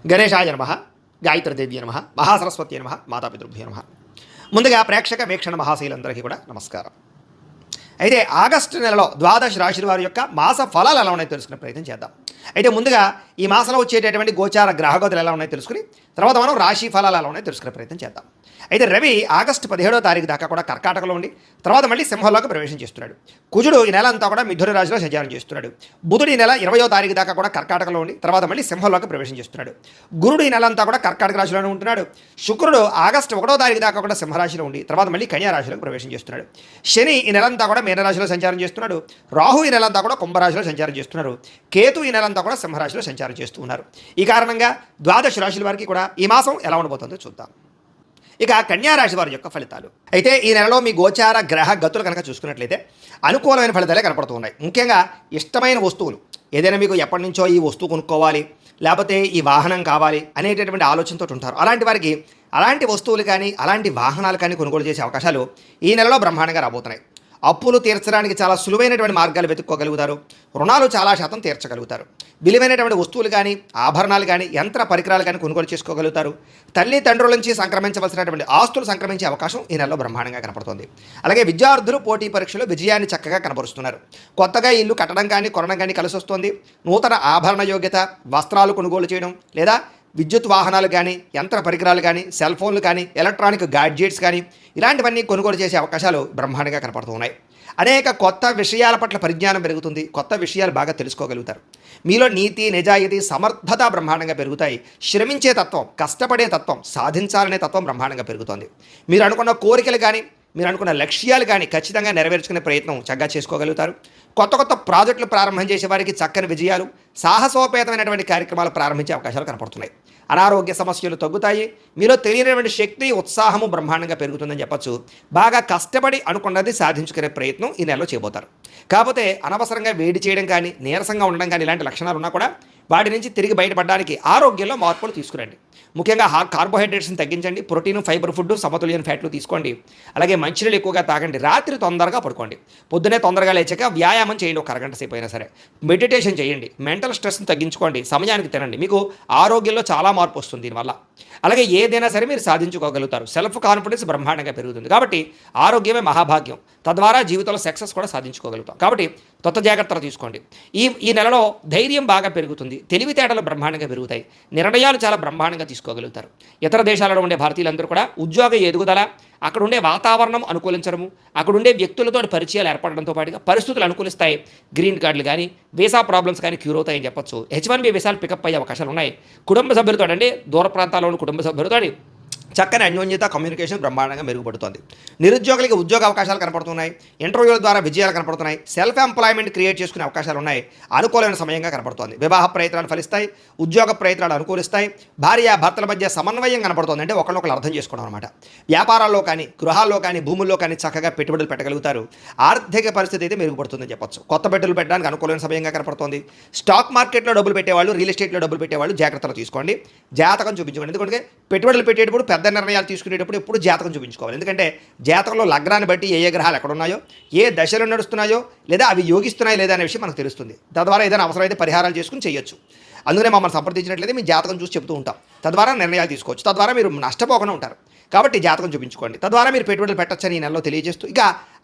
గణేశాయ నమః, గాయత్రీదేవ్య నమః, మహాసరస్వతి నమః, మాతాపితృభ్యో నమః. ముందుగా ప్రేక్షక వీక్షణ మహాశీలందరికీ కూడా నమస్కారం. అయితే ఆగస్టు నెలలో ద్వాదశ రాశుల వారి యొక్క మాస ఫలాలు ఎలా ఉన్నాయో తెలుసుకునే ప్రయత్నం చేద్దాం. అయితే ముందుగా ఈ మాసంలో వచ్చేటటువంటి గోచార గ్రహగతులు ఎలా ఉన్నాయో తెలుసుకుని తర్వాత మనం రాశి ఫలాలు ఎలా ఉన్నాయో తెలుసుకునే ప్రయత్నం చేద్దాం. అయితే రవి ఆగస్టు 17వ తారీఖు దాకా కూడా కర్కాటకలో ఉండి తర్వాత మళ్ళీ సింహంలోకి ప్రవేశం చేస్తున్నాడు. కుజుడు ఈ నెల అంతా కూడా మిథున రాశిలో సంచారం చేస్తున్నాడు. బుధుడు ఈ నెల 20వ తారీఖు దాకా కూడా కర్కాటకలో ఉండి తర్వాత మళ్ళీ సింహంలోకి ప్రవేశం చేస్తున్నాడు. గురుడు ఈ నెల అంతా కూడా కర్కాటక రాశిలోనే ఉంటున్నాడు. శుక్రుడు ఆగస్టు 1వ తారీఖు దాకా కూడా సింహరాశిలో ఉండి తర్వాత మళ్ళీ కన్యా రాశిలోకి ప్రవేశం చేస్తున్నాడు. శని ఈ నెలంతా కూడా మీనరాశిలో సంచారం చేస్తున్నాడు. రాహు ఈ నెలంతా కూడా కుంభరాశిలో సంచారం చేస్తున్నారు. కేతు ఈ నెలంతా కూడా సింహరాశిలో సంచారం చేస్తూ ఉన్నారు. ఈ కారణంగా ద్వాదశ రాశుల వారికి కూడా ఈ మాసం ఎలా ఉండబోతుందో చూద్దాం. ఇక కన్యా రాశి వారి యొక్క ఫలితాలు. అయితే ఈ నెలలో మీ గోచార గ్రహ గతులు కనుక చూసుకున్నట్లయితే అనుకూలమైన ఫలితాలే కనపడుతూ ఉన్నాయి. ముఖ్యంగా ఇష్టమైన వస్తువులు ఏదైనా మీకు ఎప్పటి నుంచో ఈ వస్తువు కొనుక్కోవాలి లేకపోతే ఈ వాహనం కావాలి అనేటటువంటి ఆలోచనతో ఉంటారు. అలాంటి వారికి అలాంటి వస్తువులు కానీ అలాంటి వాహనాలు కానీ కొనుగోలు చేసే అవకాశాలు ఈ నెలలో బ్రహ్మాండంగా రాబోతున్నాయి. అప్పులు తీర్చడానికి చాలా సులువైనటువంటి మార్గాలు వెతుక్కోగలుగుతారు. రుణాలు చాలా శాతం తీర్చగలుగుతారు. విలువైనటువంటి వస్తువులు కానీ ఆభరణాలు కానీ యంత్ర పరికరాలు కానీ కొనుగోలు చేసుకోగలుగుతారు. తల్లిదండ్రుల నుంచి సంక్రమించవలసినటువంటి ఆస్తులు సంక్రమించే అవకాశం ఈ నెలలో బ్రహ్మాండంగా కనపడుతుంది. అలాగే విద్యార్థులు పోటీ పరీక్షలో విజయాన్ని చక్కగా కనబరుస్తున్నారు. కొత్తగా ఇల్లు కట్టడం కానీ కొనడం కానీ కలిసి వస్తుంది. నూతన ఆభరణ యోగ్యత వస్త్రాలు కొనుగోలు చేయడం లేదా విద్యుత్ వాహనాలు కానీ యంత్ర పరికరాలు కానీ సెల్ ఫోన్లు కానీ ఎలక్ట్రానిక్ గాడ్జెట్స్ కానీ ఇలాంటివన్నీ కొనుగోలు చేసే అవకాశాలు బ్రహ్మాండంగా కనపడుతూ ఉన్నాయి. అనేక కొత్త విషయాల పట్ల పరిజ్ఞానం పెరుగుతుంది. కొత్త విషయాలు బాగా తెలుసుకోగలుగుతారు. మీలో నీతి నిజాయితీ సమర్థత బ్రహ్మాండంగా పెరుగుతాయి. శ్రమించే తత్వం కష్టపడే తత్వం సాధించాలనే తత్వం బ్రహ్మాండంగా పెరుగుతుంది. మీరు అనుకున్న కోరికలు కానీ మీరు అనుకున్న లక్ష్యాలు కానీ ఖచ్చితంగా నెరవేర్చుకునే ప్రయత్నం చక్కగా చేసుకోగలుగుతారు. కొత్త కొత్త ప్రాజెక్టులు ప్రారంభం చేసే వారికి చక్కని విజయాలు సాహసోపేతమైనటువంటి కార్యక్రమాలు ప్రారంభించే అవకాశాలు కనపడుతున్నాయి. అనారోగ్య సమస్యలు తగ్గుతాయి. మీలో తెలియనటువంటి శక్తి ఉత్సాహము బ్రహ్మాండంగా పెరుగుతుందని చెప్పచ్చు. బాగా కష్టపడి అనుకున్నది సాధించుకునే ప్రయత్నం ఈ నెలలో చేయబోతారు. కాకపోతే అనవసరంగా వేడి చేయడం కానీ నీరసంగా ఉండడం కానీ ఇలాంటి లక్షణాలు ఉన్నా కూడా వాటి నుంచి తిరిగి బయటపడడానికి ఆరోగ్యంలో మార్పులు తీసుకురండి. ముఖ్యంగా కార్బోహైడ్రేట్స్ని తగ్గించండి. ప్రోటీన్ ఫైబర్ ఫుడ్ సమతుల్యమైన ఫ్యాట్లు తీసుకోండి. అలాగే మంచినీళ్ళు ఎక్కువగా తాగండి. రాత్రి తొందరగా పడుకోండి. పొద్దునే తొందరగా లేచాక వ్యాయామం చేయండి. ఒక అరగంట సేపు అయినా సరే మెడిటేషన్ చేయండి. మెంటల్ స్ట్రెస్ని తగ్గించుకోండి. సమయానికి తినండి. మీకు ఆరోగ్యంలో చాలా మార్పు వస్తుంది దీనివల్ల. అలాగే ఏదైనా సరే మీరు సాధించుకోగలుగుతారు. సెల్ఫ్ కాన్ఫిడెన్స్ బ్రహ్మాండంగా పెరుగుతుంది. కాబట్టి ఆరోగ్యమే మహాభాగ్యం. తద్వారా జీవితంలో సక్సెస్ కూడా సాధించుకోగలుగుతాం. కాబట్టి కొత్త జాగ్రత్తలు తీసుకోండి. ఈ నెలలో ధైర్యం బాగా పెరుగుతుంది. తెలివితేటలు బ్రహ్మాండంగా పెరుగుతాయి. నిర్ణయాలు చాలా బ్రహ్మాండంగా తీసుకోగలుగుతారు. ఇతర దేశాలలో ఉండే భారతీయులందరూ కూడా ఉద్యోగ ఎదుగుదల అక్కడ ఉండే వాతావరణం అనుకూలించడము అక్కడ ఉండే వ్యక్తులతో పరిచయాలు ఏర్పడడంతో పాటుగా పరిస్థితులు అనుకూలిస్తాయి. గ్రీన్ కార్డులు కానీ వీసా ప్రాబ్లమ్స్ కానీ క్యూర్ అవుతాయని చెప్పొచ్చు. H1B వీసాలు పికప్ అయ్యే అవకాశాలు ఉన్నాయి. కుటుంబ సభ్యులతో అంటే దూర ప్రాంతాల్లో ఉన్న కుటుంబ సభ్యులతో చక్కని అన్యోన్యత కమ్యూనికేషన్ బ్రహ్మాండంగా మెరుగుపడుతుంది. నిరుద్యోగులకి ఉద్యోగ అవకాశాలు కనపడుతున్నాయి. ఇంటర్వ్యూల ద్వారా విజయాలు కనపడుతున్నాయి. సెల్ఫ్ ఎంప్లాయ్మెంట్ క్రియేట్ చేసుకునే అవకాశాలు ఉన్నాయి. అనుకూలమైన సమయంగా కనపడుతుంది. వివాహ ప్రయత్నాలు ఫలిస్తాయి. ఉద్యోగ ప్రయత్నాలు అనుకూలిస్తాయి. భార్య భర్తల మధ్య సమన్వయం కనపడుతుంది. అంటే ఒకరినొకరు అర్థం చేసుకోవడం అనమాట. వ్యాపారాల్లో కానీ గృహాల్లో కానీ భూముల్లో కానీ చక్కగా పెట్టుబడులు పెట్టగలుగుతారు. ఆర్థిక పరిస్థితి అయితే మెరుగుపడుతుందని చెప్పొచ్చు. కొత్త పెట్టుబడులు పెట్టడానికి అనుకూలమైన సమయంగా కనపడుతుంది. స్టాక్ మార్కెట్లో డబ్బులు పెట్టేవాళ్ళు రియల్ ఎస్టేట్లో డబ్బులు పెట్టేవాళ్ళు జాగ్రత్తలు తీసుకోండి. జాతకం చూపించుకోండి. ఎందుకంటే పెట్టుబడులు పెట్టేటప్పుడు పెద్ద నిర్ణయాలు తీసుకునేటప్పుడు ఎప్పుడు జాతకం చూపించుకోవాలి. ఎందుకంటే జాతకంలో లగ్నాన్ని బట్టి ఏ గ్రహాలు ఎక్కడ ఉన్నాయో ఏ దశలు నడుస్తున్నాయో లేదా అవి యోగిస్తున్నాయో లేదా అనే విషయం మనకు తెలుస్తుంది. తద్వారా ఏదైనా అవసరమైతే పరిహారాలు చేసుకుని చేయొచ్చు. అందుకనే మమ్మల్ని సంప్రదించినట్లయితే మీ జాతకం చూసి చెప్తూ ఉంటాం. తద్వారా నిర్ణయాలు తీసుకోవచ్చు. తద్వారా మీరు నష్టపోకుండా ఉంటారు. కాబట్టి జాతకం చూపించుకోండి. తద్వారా మీరు పెట్టుబడులు పెట్టచ్చని ఈ నెలలో తెలియజేస్తూ ఇక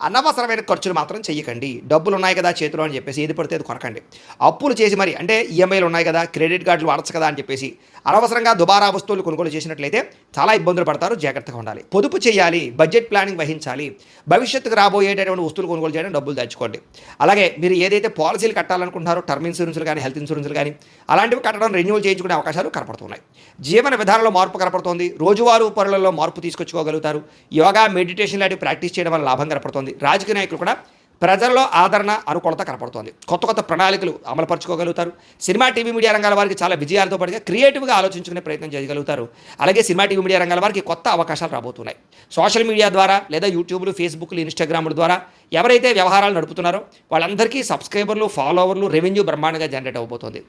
అనవసరమైన ఖర్చులు మాత్రం చెయ్యకండి. డబ్బులు ఉన్నాయి కదా చేతిలో అని చెప్పేసి ఏది పడితే అది కొనకండి. అప్పులు చేసి మరి అంటే ఈఎంఐలు ఉన్నాయి కదా క్రెడిట్ కార్డులు వాడచ్చు కదా అని చెప్పేసి అనవసరంగా దుబారా వస్తువులు కొనుగోలు చేసినట్లయితే చాలా ఇబ్బందులు పడతారు. జాగ్రత్తగా ఉండాలి. పొదుపు చేయాలి. బడ్జెట్ ప్లానింగ్ వహించాలి. భవిష్యత్తుకు రాబోయేటటువంటి వస్తువులు కొనుగోలు చేయడం డబ్బులు దాచుకోండి. అలాగే మీరు ఏదైతే పాలసీలు కట్టాలనుకుంటున్నారో టర్మ్ ఇన్సూరెన్స్లు కానీ హెల్త్ ఇన్సూరెన్స్లు కానీ అలాంటివి కట్టడం రెన్యూవల్ చేయించుకునే అవకాశాలు కనపడుతున్నాయి. జీవన విధానంలో మార్పు కనపడుతోంది. రోజువారీ పనులలో మార్పు తీసుకొచ్చుకోగలుగుతారు. యోగా మెడిటేషన్ లాంటివి ప్రాక్టీస్ చేయడం వల్ల లాభం కనపడుతుంది. రాజకీయ నాయకులు కూడా ప్రజల్లో ఆదరణ అనుకూలత కనపడుతోంది. కొత్త కొత్త ప్రణాళికలు అమలుపరచుకోగలుగుతారు. సినిమా టీవీ మీడియా రంగాల వారికి చాలా విజయాలతో పాటుగా క్రియేటివ్గా ఆలోచించుకునే ప్రయత్నం చేయగలుగుతారు. అలాగే సినిమా టీవీ మీడియా రంగాల వారికి కొత్త అవకాశాలు రాబోతున్నాయి. సోషల్ మీడియా ద్వారా లేదా యూట్యూబ్లు ఫేస్బుక్లు ఇన్స్టాగ్రామ్ల ద్వారా ఎవరైతే వ్యవహారాలు నడుపుతున్నారో వాళ్ళందరికీ సబ్స్క్రైబర్లు, ఫాలోవర్లు, రెవెన్యూ బ్రహ్మాండంగా జనరేట్ అవ్వబోతోంది.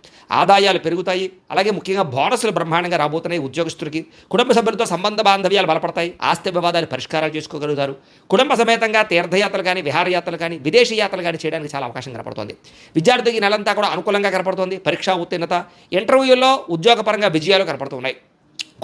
ఆదాయాలు పెరుగుతాయి. అలాగే ముఖ్యంగా బోనస్లు బ్రహ్మాండంగా రాబోతున్నాయి. ఉద్యోగస్తులకి కుటుంబ సభ్యులతో సంబంధ బాంధవ్యాలు బలపడతాయి. ఆస్తి వివాదాలు పరిష్కారాలు చేసుకోగలుగుతారు. కుటుంబ సమేతంగా తీర్థయాత్రలు కానీ, విహారయాత్రలు కానీ, విదేశీ యాత్రలు కానీ చేయడానికి చాలా అవకాశం కనపడుతోంది. విద్యార్థికి నెలంతా కూడా అనుకూలంగా కనపడుతోంది. పరీక్షా ఉత్తీర్ణత, ఇంటర్వ్యూల్లో ఉద్యోగపరంగా విజయాలు కనపడుతున్నాయి.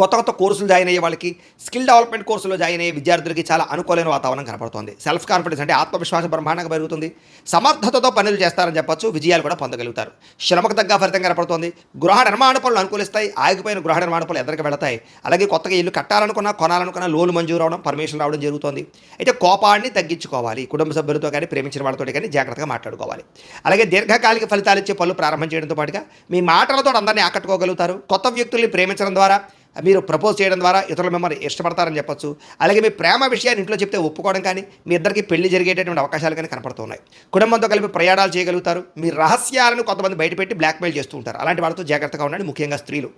కొత్త కొత్త కోర్సులు జాయిన్ అయ్యే వాళ్ళకి, స్కిల్ డెవలప్మెంట్ కోర్సులో జాయిన్ అయ్యే విద్యార్థులకి చాలా అనుకూలమైన వాతావరణం కనపడుతుంది. సెల్ఫ్ కాన్ఫిడెన్స్ అంటే ఆత్మవిశ్వాసం బ్రహ్మాండంగా పెరుగుతుంది. సమర్థతతో పనులు చేస్తారని చెప్పొచ్చు. విజయాలు కూడా పొందగలుగుతారు. శ్రమకు తగ్గ ఫలితం కనపడుతుంది. గృహ నిర్మాణ పనులు అనుకూలిస్తాయి. ఆగిపోయిన గృహ నిర్మాణ పనులు ఎదురుకు వెళతాయి. అలాగే కొత్తగా ఇల్లు కట్టాలనుకున్నా, కొనాలనుకున్నా లోన్లు మంజూరు అవడం, పర్మిషన్ రావడం జరుగుతుంది. అయితే కోపాన్ని తగ్గించుకోవాలి. కుటుంబ సభ్యులతో కానీ, ప్రేమించిన వాళ్ళతో కానీ జాగ్రత్తగా మాట్లాడుకోవాలి. అలాగే దీర్ఘకాలిక ఫలితాలు ఇచ్చే పనులు ప్రారంభం చేయడంతో పాటుగా మీ మాటలతో అందరినీ ఆకట్టుకోగలుగుతారు. కొత్త వ్యక్తుల్ని ప్రేమించడం ద్వారా, మీరు ప్రపోజ్ చేయడం ద్వారా ఇతరులు మిమ్మల్ని ఇష్టపడతారని చెప్పొచ్చు. అలాగే మీ ప్రేమ విషయాన్ని ఇంట్లో చెప్తే ఒప్పుకోవడం కానీ, మీ ఇద్దరికి పెళ్లి జరిగేటటువంటి అవకాశాలు కానీ కనపడుతున్నాయి. కుటుంబంతో కలిపి ప్రయాణాలు చేయగలుగుతారు. మీ రహస్యాలను కొంతమంది బయటపెట్టి బ్లాక్మెయిల్ చేస్తూ ఉంటారు. అలాంటి వాళ్ళతో జాగ్రత్తగా ఉండండి, ముఖ్యంగా స్త్రీలు.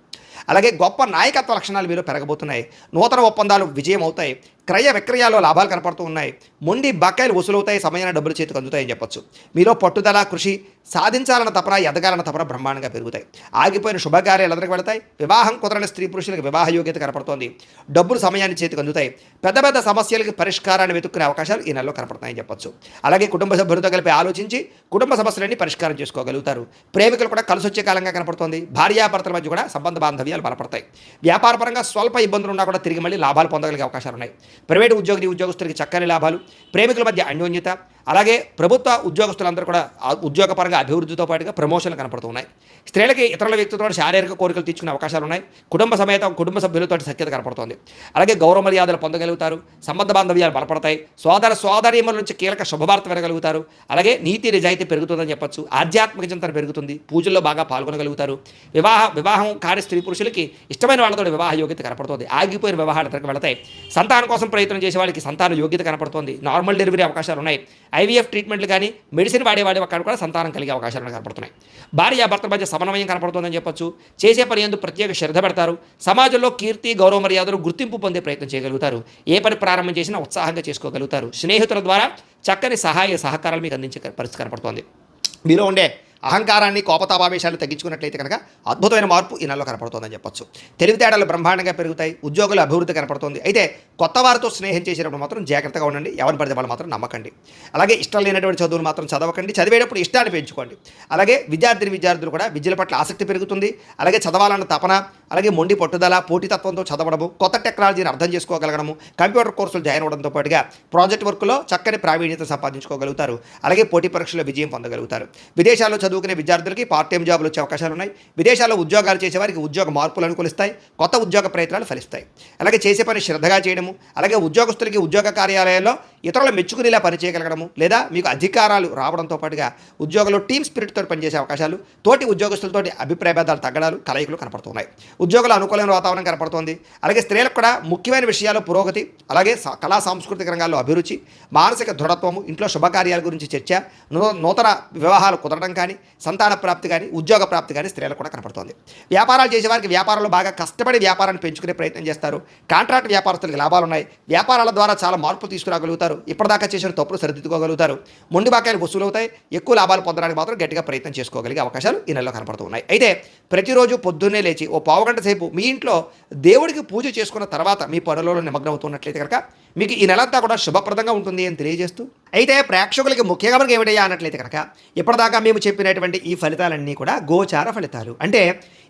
అలాగే గొప్ప నాయకత్వ లక్షణాలు మీలో పెరగబోతున్నాయి. నూతన ఒప్పందాలు విజయం అవుతాయి. క్రయ విక్రయాల్లో లాభాలు కనపడుతూ ఉన్నాయి. మొండి బకాయిలు వసూలవుతాయి. సమయాన డబ్బులు చేతికి అందుతాయని చెప్పొచ్చు. మీలో పట్టుదల, కృషి, సాధించాలన్న తపన, ఎదగాలన్న తపన బ్రహ్మాండంగా పెరుగుతాయి. ఆగిపోయిన శుభకార్యాలు ఎదురుకు వెళతాయి. వివాహం కుదరని స్త్రీ పురుషులకు వివాహ యోగ్యత కనపడుతోంది. డబ్బులు సమయాన్ని చేతికి అందుతాయి. పెద్ద పెద్ద సమస్యలకి పరిష్కారాన్ని వెతుక్కునే అవకాశాలు ఈ నెలలో కనపడుతున్నాయని చెప్పొచ్చు. అలాగే కుటుంబ సభ్యులతో కలిపి ఆలోచించి కుటుంబ సమస్యలన్నీ పరిష్కారం చేసుకోగలుగుతారు. ప్రేమికులు కూడా కలిసి వచ్చే కాలంగా కనపడుతోంది. భార్యాభర్తల మధ్య కూడా సంబంధ బాంధవ్యాలు బలపడతాయి. వ్యాపారపరంగా స్వల్ప ఇబ్బందులు ఉన్నా కూడా తిరిగి మళ్ళీ లాభాలు పొందగలిగే అవకాశాలు ఉన్నాయి. ప్రైవేటు ఉద్యోగస్తులకి చక్కని లాభాలు, ప్రేమికుల మధ్య అన్యోన్యత, అలాగే ప్రభుత్వ ఉద్యోగస్తులందరూ కూడా ఉద్యోగపరంగా అభివృద్ధితో పాటుగా ప్రమోషన్లు కనపడుతున్నాయి. స్త్రీలకి ఇతరుల వ్యక్తితో శారీరక కోరికలు తీర్చుకునే అవకాశాలు ఉన్నాయి. కుటుంబ సభ్యులతో సఖ్యత కనపడుతుంది. అలాగే గౌరవ మర్యాదలు పొందగలుగుతారు. సంబంధ బాంధవ్యాలు బలపడతాయి. సోదరీమణుల నుంచి కీలక శుభవార్త వినగలుగుతారు. అలాగే నీతి నిజాయితీ పెరుగుతుందని చెప్పొచ్చు. ఆధ్యాత్మిక చింతన పెరుగుతుంది. పూజల్లో బాగా పాల్గొనగలుగుతారు. వివాహం కాని స్త్రీ పురుషులకి ఇష్టమైన వాళ్ళతో వివాహ యోగ్యత కనపడుతుంది. ఆగిపోయిన వివాహాలు ఎదురుకు వెళతాయి. సంతానం కోసం ప్రయత్నం చేసే వాళ్ళకి సంతాన యోగ్యత కనపడుతుంది. నార్మల్ డెలివరీ అవకాశాలు ఉన్నాయి. ఐవీఎఫ్ ట్రీట్మెంట్లు కానీ, మెడిసిన్ వాడే అక్కడ కూడా సంతానం కలిగే అవకాశాలు కనపడుతున్నాయి. భార్యాభర్తల మధ్య సమన్వయం కనపడుతుందని చెప్పొచ్చు. చేసే పని యందు ప్రత్యేక శ్రద్ధ పెడతారు. సమాజంలో కీర్తి, గౌరవ మర్యాదలు, గుర్తింపు పొందే ప్రయత్నం చేయగలుగుతారు. ఏ పని ప్రారంభం చేసినా ఉత్సాహంగా చేసుకోగలుగుతారు. స్నేహితుల ద్వారా చక్కని సహాయ సహకారాలు మీకు అందించే పరిస్థితి కనపడుతోంది. మీలో ఉండే అహంకారాన్ని, కోపతాపావేశాలు తగ్గించుకున్నట్లయితే కనుక అద్భుతమైన మార్పు ఈ నెలలో కనపడుతుందని చెప్పొచ్చు. తెలివితేటలు బ్రహ్మాండంగా పెరుగుతాయి. ఉద్యోగుల అభివృద్ధి కనపడుతుంది. అయితే కొత్త వారితో స్నేహం చేసేటప్పుడు మాత్రం జాగ్రత్తగా ఉండండి. ఎవరిని పడితే వాళ్ళు మాత్రం నమ్మకండి. అలాగే ఇష్టం లేనటువంటి చదువులు మాత్రం చదవకండి. చదివేటప్పుడు ఇష్టాన్ని పెంచుకోండి. అలాగే విద్యార్థులు కూడా విద్యల పట్ల ఆసక్తి పెరుగుతుంది. అలాగే చదవాలన్న తపన, అలాగే మొండి పట్టుదల, పోటీతత్వంతో చదవడము, కొత్త టెక్నాలజీని అర్థం చేసుకోగలగడము, కంప్యూటర్ కోర్సులు జాయిన్ అవ్వడంతో పాటుగా ప్రాజెక్ట్ వర్క్లో చక్కని ప్రావీణ్యత సంపాదించుకోగలుగుతారు. అలాగే పోటీ పరీక్షల్లో విజయం పొందగలుగుతారు. విదేశాల్లో చదువుకునే విద్యార్థులకి పార్ట్ టైం జాబులు వచ్చే అవకాశాలు ఉన్నాయి. విదేశాల్లో ఉద్యోగాలు చేసేవారికి ఉద్యోగ మార్పులు అనుకూలిస్తాయి. కొత్త ఉద్యోగ ప్రయత్నాలు ఫలిస్తాయి. అలాగే చేసే పని శ్రద్ధగా చేయడము, అలాగే ఉద్యోగస్తులకి ఉద్యోగ కార్యాలయాల్లో ఇతరులు మెచ్చుకునేలా పనిచేయగలగడము, లేదా మీకు అధికారాలు రావడంతో పాటుగా ఉద్యోగంలో టీమ్ స్పిరిట్తో పనిచేసే అవకాశాలు, తోటి ఉద్యోగస్తులతో అభిప్రాయ భేదాలు తగ్గడాలు, కలయికలు కనపడుతున్నాయి. ఉద్యోగుల అనుకూలమైన వాతావరణం కనపడుతోంది. అలాగే స్త్రీలకు కూడా ముఖ్యమైన విషయాలు పురోగతి, అలాగే కళా సాంస్కృతిక రంగాల్లో అభిరుచి, మానసిక దృఢత్వము, ఇంట్లో శుభకార్యాల గురించి చర్చ, నూతన వివాహాలు కుదరడం కానీ, సంతాన ప్రాప్తి కానీ, ఉద్యోగ ప్రాప్తి కానీ స్త్రీలకు కూడా కనపడుతోంది. వ్యాపారాలు చేసేవారికి వ్యాపారంలో బాగా కష్టపడి వ్యాపారాన్ని పెంచుకునే ప్రయత్నం చేస్తారు. కాంట్రాక్ట్ వ్యాపారస్తులకు లాభాలు ఉన్నాయి. వ్యాపారాల ద్వారా చాలా మార్పులు తీసుకురాగలుగుతారు. ఇప్పటిదాకా చేసిన తప్పులు సరిదిద్దుకోగలుగుతారు. మొండి బాకాయలు వసూలు అవుతాయి. ఎక్కువ లాభాలు పొందడానికి మాత్రం గట్టిగా ప్రయత్నం చేసుకోగలిగే అవకాశాలు ఈ నెలలో కనపడుతూ ఉన్నాయి. అయితే ప్రతిరోజు పొద్దున్నే లేచి ఓ పావుగంట సేపు మీ ఇంట్లో దేవుడికి పూజ చేసుకున్న తర్వాత మీ పనులలో నిమగ్నం అవుతున్నట్లయితే కనుక మీకు ఈ నెలంతా కూడా శుభప్రదంగా ఉంటుంది అని తెలియజేస్తూ, అయితే ప్రేక్షకులకి ముఖ్యంగా మనకి ఏమిటయ్యా అన్నట్లయితే కనుక ఇప్పటిదాకా మేము చెప్పినటువంటి ఈ ఫలితాలన్నీ కూడా గోచార ఫలితాలు. అంటే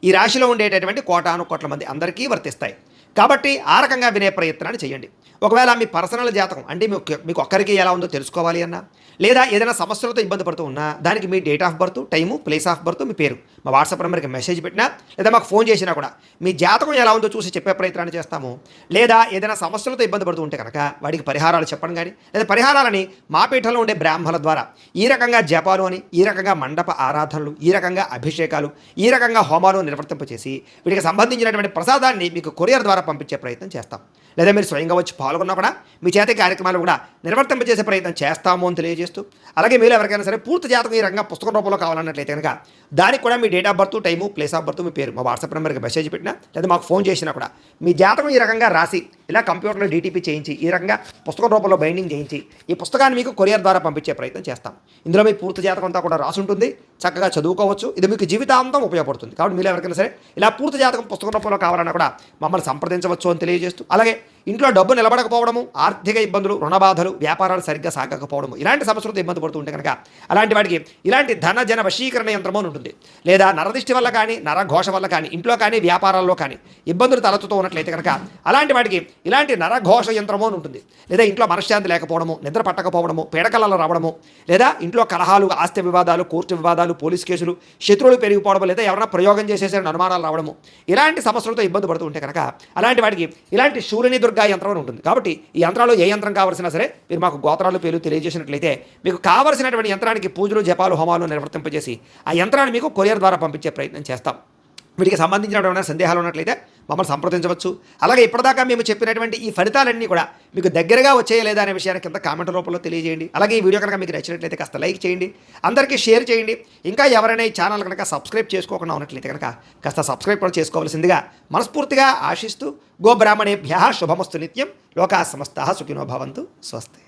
ఈ రాశిలో ఉండేటటువంటి కోటాను కోట్ల మంది అందరికీ వర్తిస్తాయి. కాబట్టి ఆ రకంగా వినే ప్రయత్నాన్ని చేయండి. ఒకవేళ మీ పర్సనల్ జాతకం అంటే మీకు ఒక్కరికి ఎలా ఉందో తెలుసుకోవాలి అన్నా, లేదా ఏదైనా సమస్యలతో ఇబ్బంది పడుతూ ఉన్నా దానికి మీ date of birth, time, place of birth, మీ పేరు మా వాట్సాప్ నెంబర్కి మెసేజ్ పెట్టినా, లేదా మాకు ఫోన్ చేసినా కూడా మీ జాతకం ఎలా ఉందో చూసి చెప్పే ప్రయత్నాన్ని చేస్తాము. లేదా ఏదైనా సమస్యలతో ఇబ్బంది పడుతూ ఉంటే కనుక వాడికి పరిహారాలు చెప్పడం కానీ, లేదా పరిహారాలని మా పీఠంలో ఉండే బ్రాహ్మణుల ద్వారా ఈ రకంగా జపాలు అని, ఈ రకంగా మండప ఆరాధనలు, ఈ రకంగా అభిషేకాలు, ఈ రకంగా హోమాలు నిర్వర్తింపచేసి వీటికి సంబంధించినటువంటి ప్రసాదాన్ని మీకు కొరియర్ ద్వారా పంపించే ప్రయత్నం చేస్తాం. లేదా మీరు స్వయంగా వచ్చి పాల్గొన్నా కూడా మీ చేత కార్యక్రమాలు కూడా నిర్వర్తింపజేసే ప్రయత్నం చేస్తాము అని తెలియజేస్తూ, అలాగే మీరు ఎవరికైనా సరే పూర్తి జాతకం ఈ రకంగా పుస్తక రూపంలో కావాలన్నట్లయితే కనుక దానికి కూడా మీ date of birth, time, place of birth, మీ పేరు మా వాట్సాప్ నెంబర్కి మెసేజ్ పెట్టినా లేదా మాకు ఫోన్ చేసినా కూడా మీ జాతకం ఈ రకంగా రాసి ఇలా కంప్యూటర్లో డీటీపీ చేయించి ఈ రకంగా పుస్తకం రూపంలో బైండింగ్ చేయించి ఈ పుస్తకాన్ని మీకు కొరియర్ ద్వారా పంపించే ప్రయత్నం చేస్తాం. ఇందులో మీ పూర్తి జాతకం అంతా కూడా రాసి ఉంటుంది, చక్కగా చదువుకోవచ్చు. ఇది మీకు జీవితాంతం ఉపయోగపడుతుంది. కాబట్టి మీరు ఎవరికైనా సరే ఇలా పూర్తి జాతకం పుస్తకం రూపంలో కావాలన్నా కూడా మమ్మల్ని సంప్రదించవచ్చు అని తెలియజేస్తూ, అలాగే ఇంట్లో డబ్బు నిలబడకపోవడము, ఆర్థిక ఇబ్బందులు, రుణ బాధలు, వ్యాపారాలు సరిగ్గా సాగకపోవడము ఇలాంటి సమస్యలతో ఇబ్బంది పడుతూ ఉంటే కనుక అలాంటి వాటికి ఇలాంటి ధన జన వశీకరణ యంత్రము అని ఉంటుంది. లేదా నరదిష్టి వల్ల కానీ, నరఘోష వల్ల కానీ, ఇంట్లో కానీ వ్యాపారాల్లో కానీ ఇబ్బందులు తలెత్తుతూ ఉన్నట్లయితే కనుక అలాంటి వాటికి ఇలాంటి నరఘోష యంత్రము అని ఉంటుంది. లేదా ఇంట్లో మనశ్శాంతి లేకపోవడము, నిద్ర పట్టకపోవడము, పీడకలలో రావడము, లేదా ఇంట్లో కలహాలు, ఆస్తి వివాదాలు, కోర్టు వివాదాలు, పోలీస్ కేసులు, శత్రువులు పెరిగిపోవడం, లేదా ఎవరైనా ప్రయోగం చేసేసరికి అనుమానాలు రావడము ఇలాంటి సమస్యలతో ఇబ్బంది పడుతూ ఉంటే కనుక అలాంటి వాటికి ఇలాంటి శూలిని దుర్గా యంత్రం అని ఉంటుంది. కాబట్టి ఈ యంత్రాలు ఏ యంత్రం కావాల్సినా సరే మీరు మాకు గోత్రాలు పేర్లు తెలియజేసినట్లయితే మీకు కావలసినటువంటి యంత్రానికి పూజలు, జపాలు, హోమాలు నిర్వర్తింపజేసి ఆ యంత్రాన్ని మీకు కొరియర్ ద్వారా పంపించే ప్రయత్నం చేస్తాం. వీటికి సంబంధించినటువంటి సందేహాలు ఉన్నట్లయితే మమ్మల్ని సంప్రదించవచ్చు. అలాగే ఇప్పటిదాకా మేము చెప్పినటువంటి ఈ ఫలితాలన్నీ కూడా మీకు దగ్గరగా వచ్చేయలేదా అనే విషయాన్ని కింద కామెంట్ రూపంలో తెలియజేయండి. అలాగే ఈ వీడియో కనుక మీకు నచ్చినట్లయితే కాస్త లైక్ చేయండి, అందరికీ షేర్ చేయండి. ఇంకా ఎవరైనా ఈ ఛానల్ కనుక సబ్స్క్రైబ్ చేసుకోకుండా ఉన్నట్లయితే కనుక కాస్త సబ్స్క్రైబ్ కూడా చేసుకోవాల్సిందిగా మనస్ఫూర్తిగా ఆశిస్తూ, గోబ్రాహ్మణేభ్యః శుభమస్తు నిత్యం, లోకాః సమస్తాః సుఖినో భవంతు. స్వస్తి.